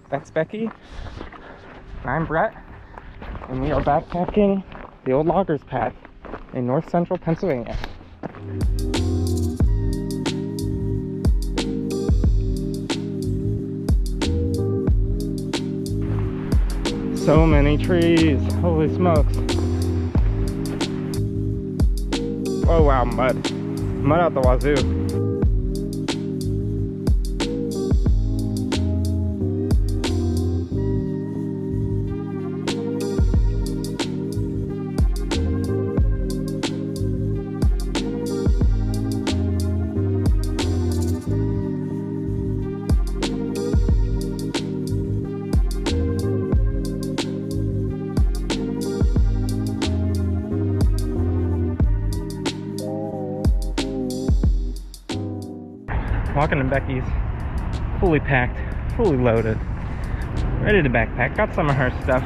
That's Becky. And I'm Brett. And we are backpacking the old loggers path in north central Pennsylvania. So many trees. Holy smokes. Oh wow, mud. Mud out the wazoo. Walking in Becky's, fully packed, fully loaded, ready to backpack. Got some of her stuff.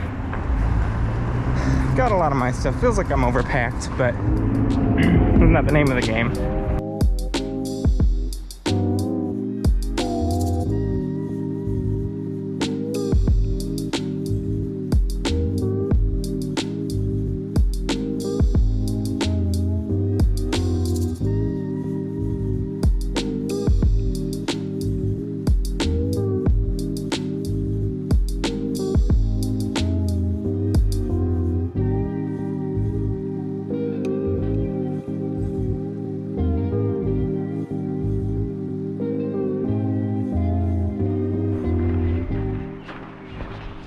Got a lot of my stuff. Feels like I'm overpacked, but isn't that the name of the game?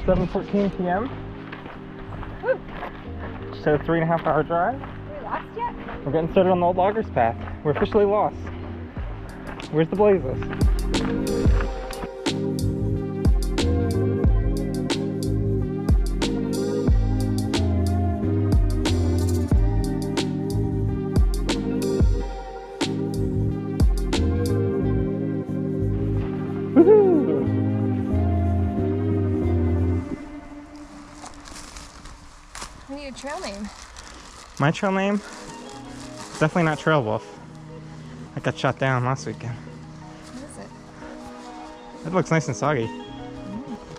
It's 7:14 p.m. Just had a 3.5 hour drive. Are we lost yet? We're getting started on the old loggers path. We're officially lost. Where's the blazes? Woohoo! I need a trail name. My trail name? Definitely not Trail Wolf. I got shot down last weekend. What is it? It looks nice and soggy.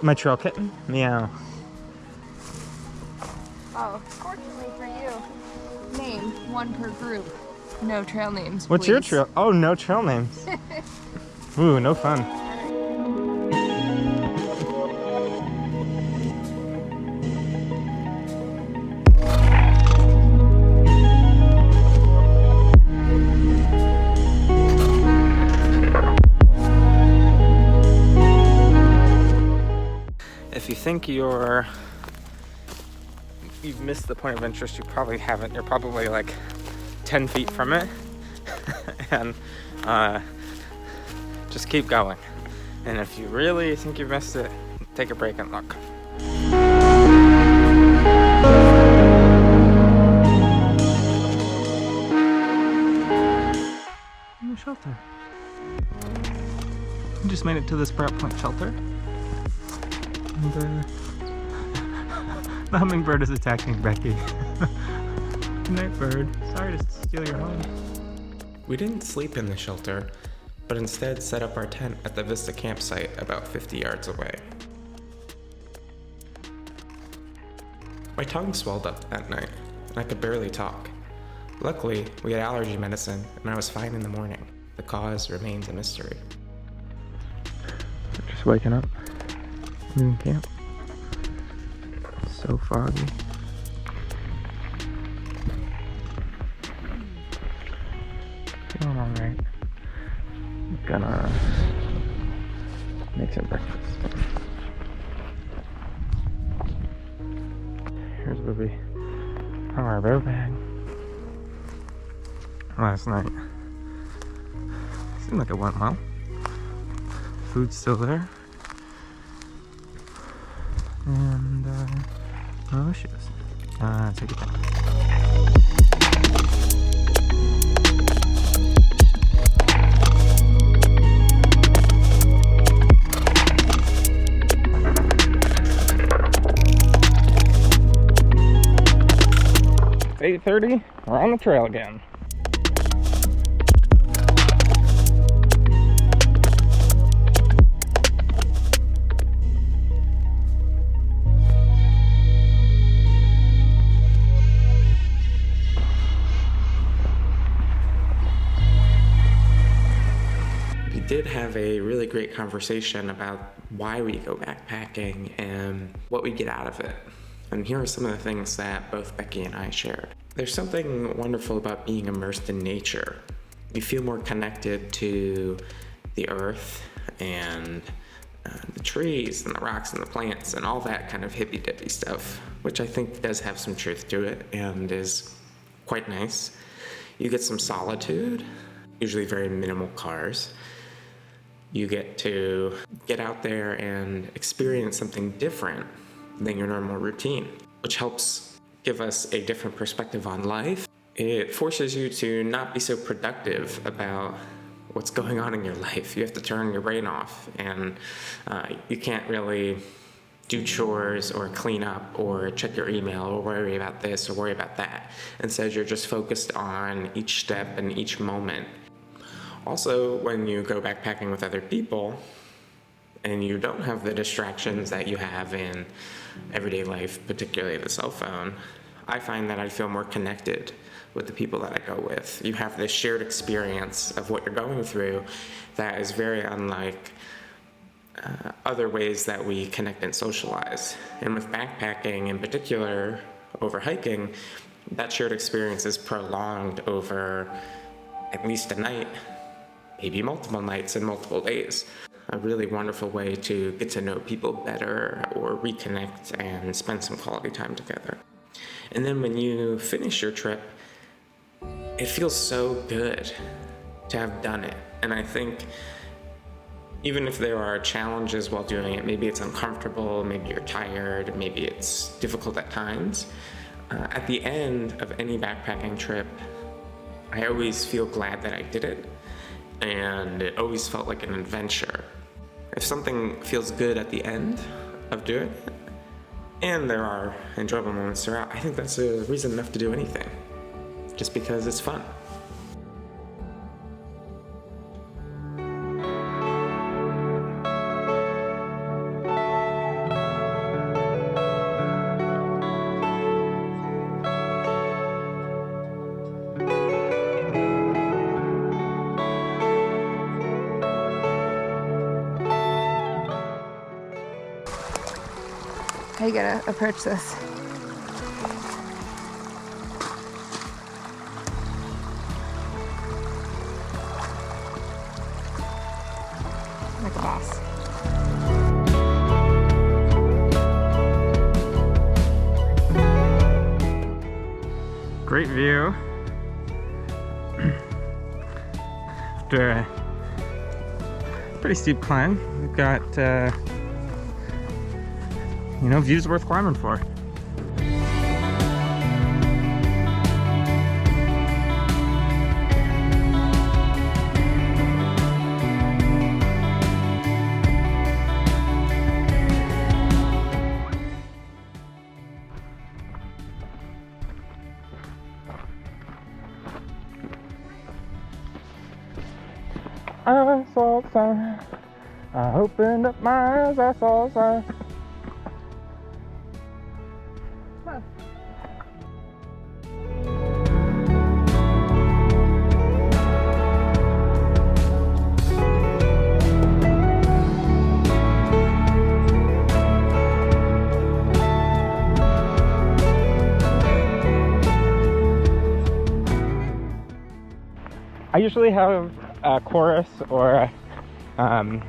My trail kitten? Meow. Oh, fortunately for you, name one per group. No trail names. What's please. your trail? Oh, no trail names. Ooh, no fun. If you think you've missed the point of interest, you probably haven't. You're probably like 10 feet from it. And just keep going. And if you really think you've missed it, take a break and look. In the shelter. We just made it to this Brett Point shelter. And the hummingbird is attacking Becky. Good night, bird. Sorry to steal your home. We didn't sleep in the shelter, but instead set up our tent at the Vista campsite about 50 yards away. My tongue swelled up that night, and I could barely talk. Luckily, we had allergy medicine, and I was fine in the morning. The cause remains a mystery. We're just waking up. Noon camp. So foggy. Feeling alright. Gonna make some breakfast. Here's where we hung our bear bag last night. Seemed like it went well. Food's still there. And no issues. Take it down. It's 8:30. We're on the trail again. did have a really great conversation about why we go backpacking and what we get out of it. And here are some of the things that both Becky and I shared. There's something wonderful about being immersed in nature. You feel more connected to the earth and the trees and the rocks and the plants and all that kind of hippy-dippy stuff, which I think does have some truth to it and is quite nice. You get some solitude, usually very minimal cars. You get to get out there and experience something different than your normal routine, which helps give us a different perspective on life. It forces you to not be so productive about what's going on in your life. You have to turn your brain off, and you can't really do chores or clean up or check your email or worry about this or worry about that. Instead, you're just focused on each step and each moment. Also, when you go backpacking with other people and you don't have the distractions that you have in everyday life, particularly the cell phone, I find that I feel more connected with the people that I go with. You have this shared experience of what you're going through that is very unlike other ways that we connect and socialize. And with backpacking in particular, over hiking, that shared experience is prolonged over at least a night, maybe multiple nights and multiple days. A really wonderful way to get to know people better or reconnect and spend some quality time together. And then when you finish your trip, it feels so good to have done it. And I think even if there are challenges while doing it, maybe it's uncomfortable, maybe you're tired, maybe it's difficult at times, at the end of any backpacking trip, I always feel glad that I did it, and it always felt like an adventure. If something feels good at the end of doing it, and there are enjoyable moments throughout, I think that's a reason enough to do anything, just because it's fun. How you gonna approach this? Like a boss. Great view. After a pretty steep climb, we've got views worth climbing for. I saw a sign. I opened up my eyes. I saw a sign. I usually have a chorus or a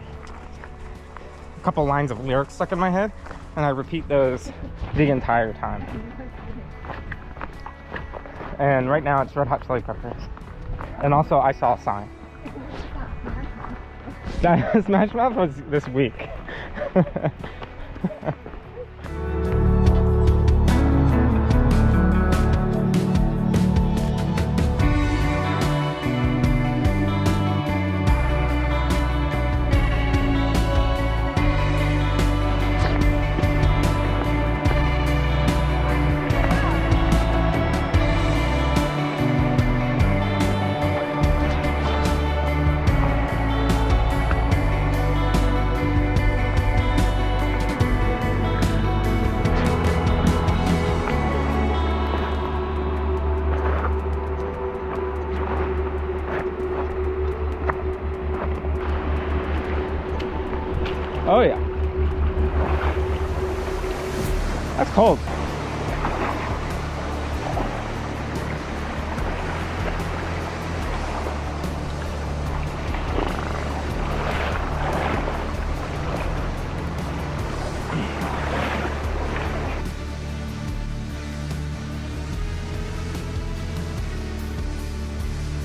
couple lines of lyrics stuck in my head, and I repeat those the entire time. And right now it's Red Hot Chili Peppers. And also I Saw a Sign. Smash Mouth was this week. That's cold.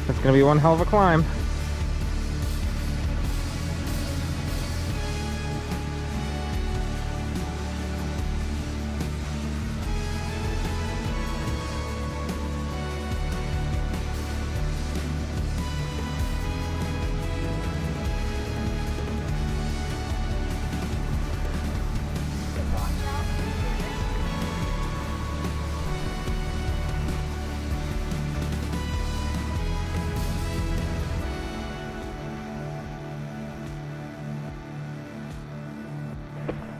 It's gonna be one hell of a climb.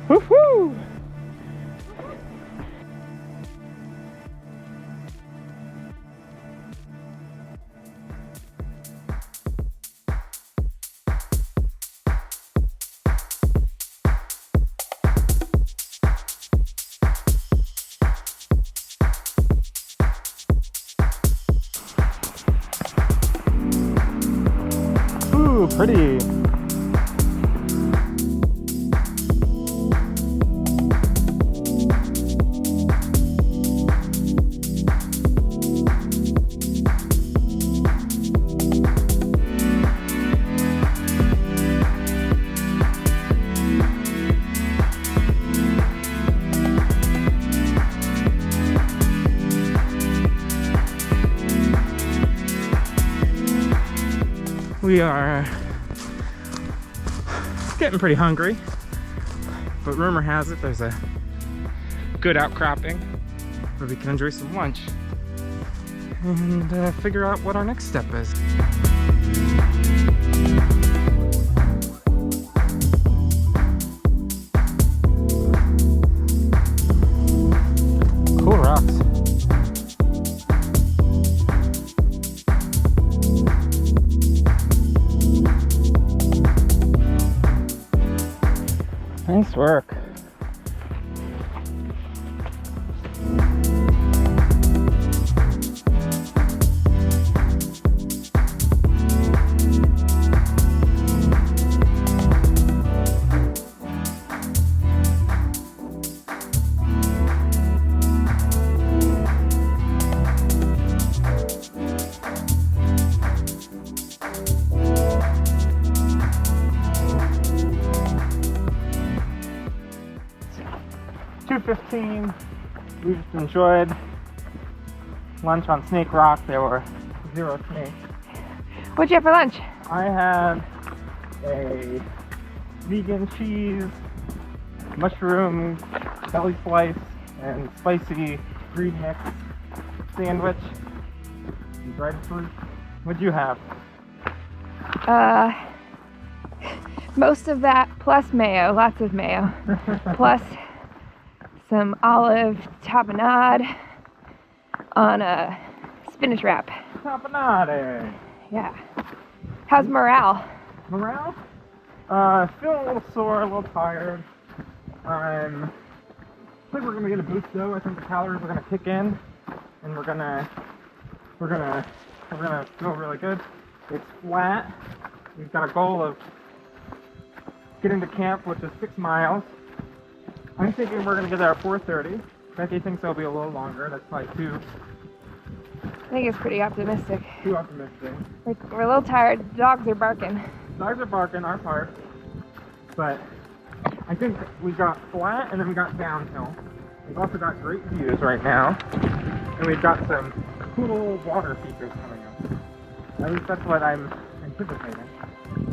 Woohoo! Ooh, pretty. We are getting pretty hungry, but rumor has it there's a good outcropping where we can enjoy some lunch and figure out what our next step is. Cool rocks. Nice work. $2.15. We just enjoyed lunch on Snake Rock. There were 0 snakes. What'd you have for lunch? I had a vegan cheese, mushroom belly slice, and spicy green mix sandwich and dried fruit. What'd you have? Most of that plus mayo, lots of mayo, plus some olive tapenade on a spinach wrap. Tapenade. Yeah. How's morale? Morale? Feeling a little sore, a little tired. I think we're gonna get a boost though. I think the calories are gonna kick in, and we're gonna feel really good. It's flat. We've got a goal of getting to camp, which is 6 miles. I'm thinking we're gonna get there at 4:30. Becky thinks it'll be a little longer. That's probably too I think it's pretty optimistic. optimistic. We're a little tired. Dogs are barking. Dogs are barking our part, but I think we got flat and then we got downhill. We've also got great views right now, and we've got some cool water features coming up. At least that's what I'm anticipating.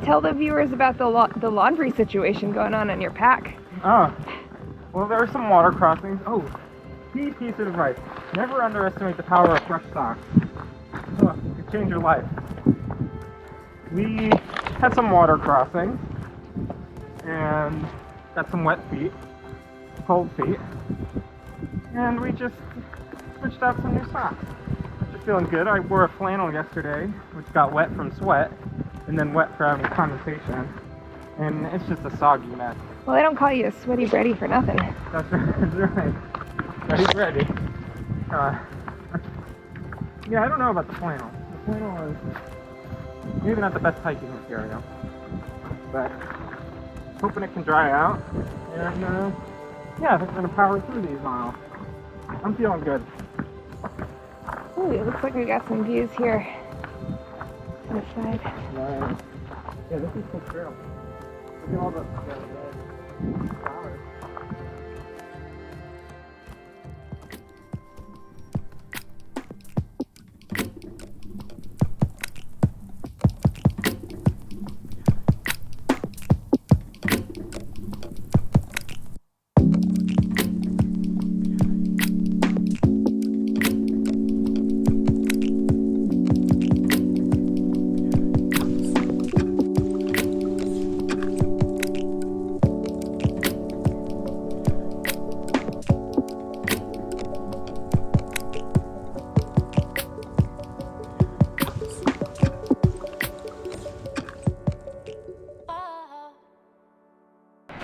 Tell the viewers about the laundry situation going on in your pack. Oh, well, there are some water crossings. Oh, key piece of advice: never underestimate the power of fresh socks. Oh, it could change your life. We had some water crossings and got some wet feet, cold feet, and we just switched out some new socks. Just feeling good. I wore a flannel yesterday, which got wet from sweat, and then wet from condensation, and it's just a soggy mess. Well, they don't call you a sweaty Freddy for nothing. That's right. He's ready. Yeah, I don't know about the flannel. The flannel is maybe not the best hiking material, but hoping it can dry out. And yeah, I think we're gonna power through these miles. I'm feeling good. Ooh, it looks like we got some views here. This side. Nice. Yeah, this is cool trail. Look at all the flowers.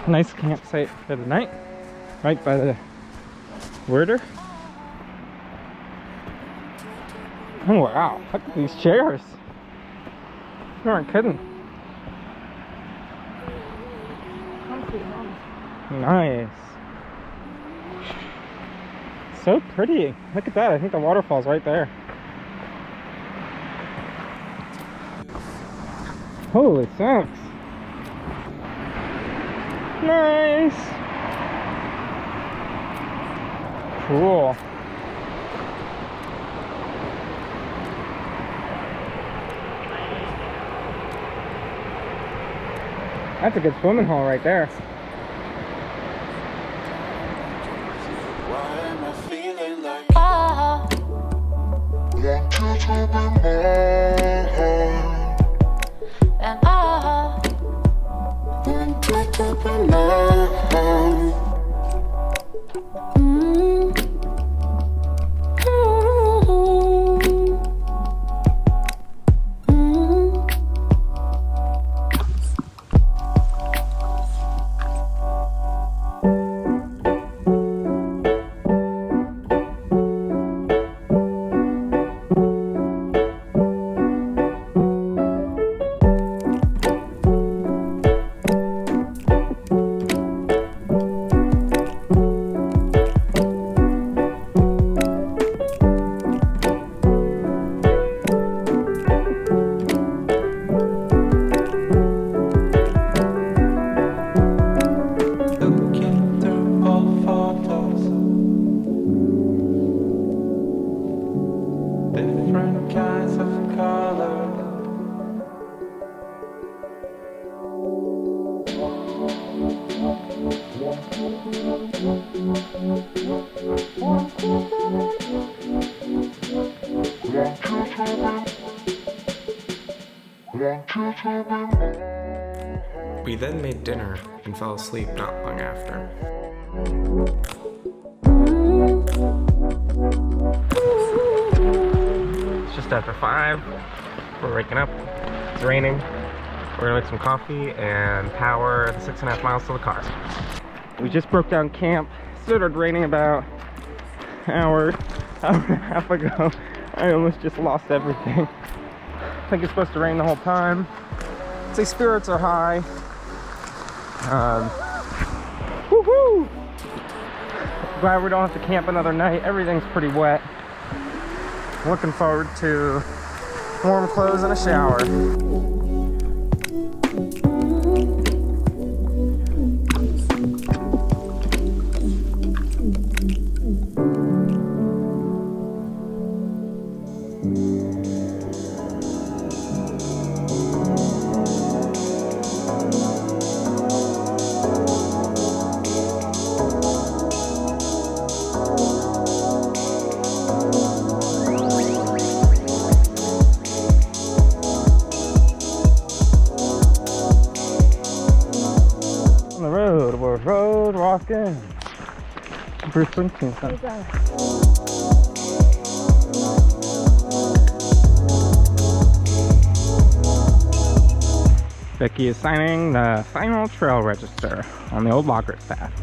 Nice campsite for the night, right by the Werder. Oh wow, look at these chairs. You aren't kidding. Nice. So pretty. Look at that, I think the waterfall's right there. Holy smokes. Nice. Cool. That's a good swimming hole right there. Why am I feeling like I want you to be mine, and I want you to be mine. We then made dinner and fell asleep not long after. It's just after 5. We're waking up. It's raining. We're gonna make some coffee and power the 6.5 miles to the car. We just broke down camp. It started raining about an hour and a half ago. I almost just lost everything. I think it's supposed to rain the whole time. I'd say spirits are high. Woohoo! Glad we don't have to camp another night. Everything's pretty wet. Looking forward to warm clothes and a shower. Road walking. Bruce Springsteen song. Becky is signing the final trail register on the old loggers path.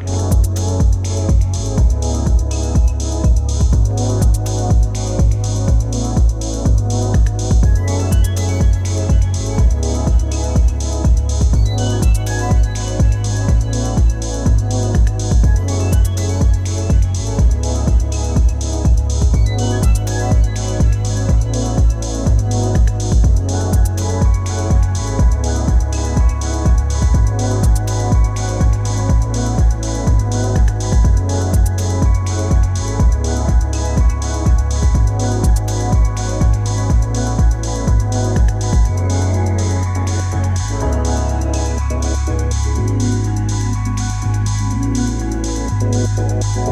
Ciao!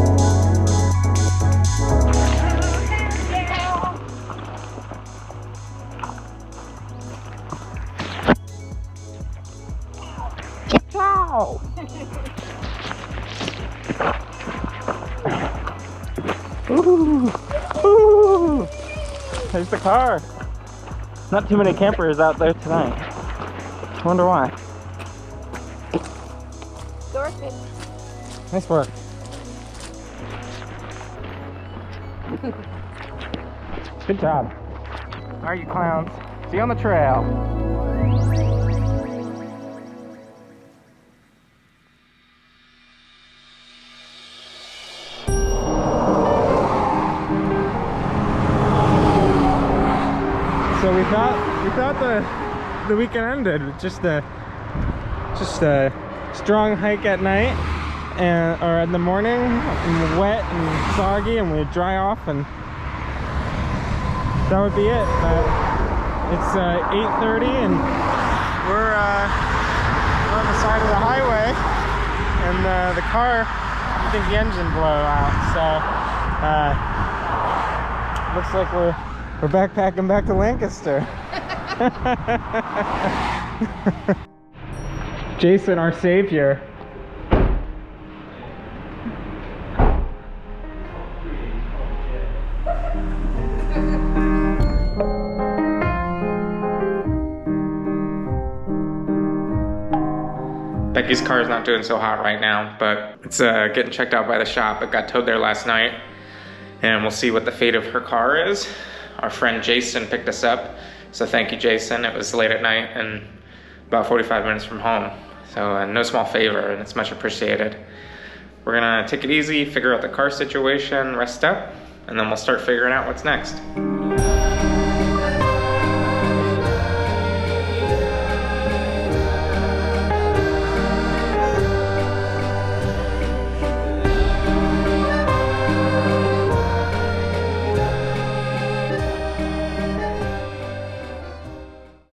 Ooh. Ooh. There's the car. Not too many campers out there tonight. I wonder why. Dorothy. Nice work. Good job. Alright, you clowns. See you on the trail. So we thought the weekend ended with just a strong hike at night or in the morning, and wet and soggy, and we'd dry off and that would be it. But it's 8:30 and we're on the side of the highway, and the car, I think the engine blew out, so looks like we're backpacking back to Lancaster. Jason, our savior. Becky's car is not doing so hot right now, but it's getting checked out by the shop. It got towed there last night, and we'll see what the fate of her car is. Our friend Jason picked us up, so thank you, Jason. It was late at night and about 45 minutes from home, so no small favor, and it's much appreciated. We're gonna take it easy, figure out the car situation, rest up, and then we'll start figuring out what's next.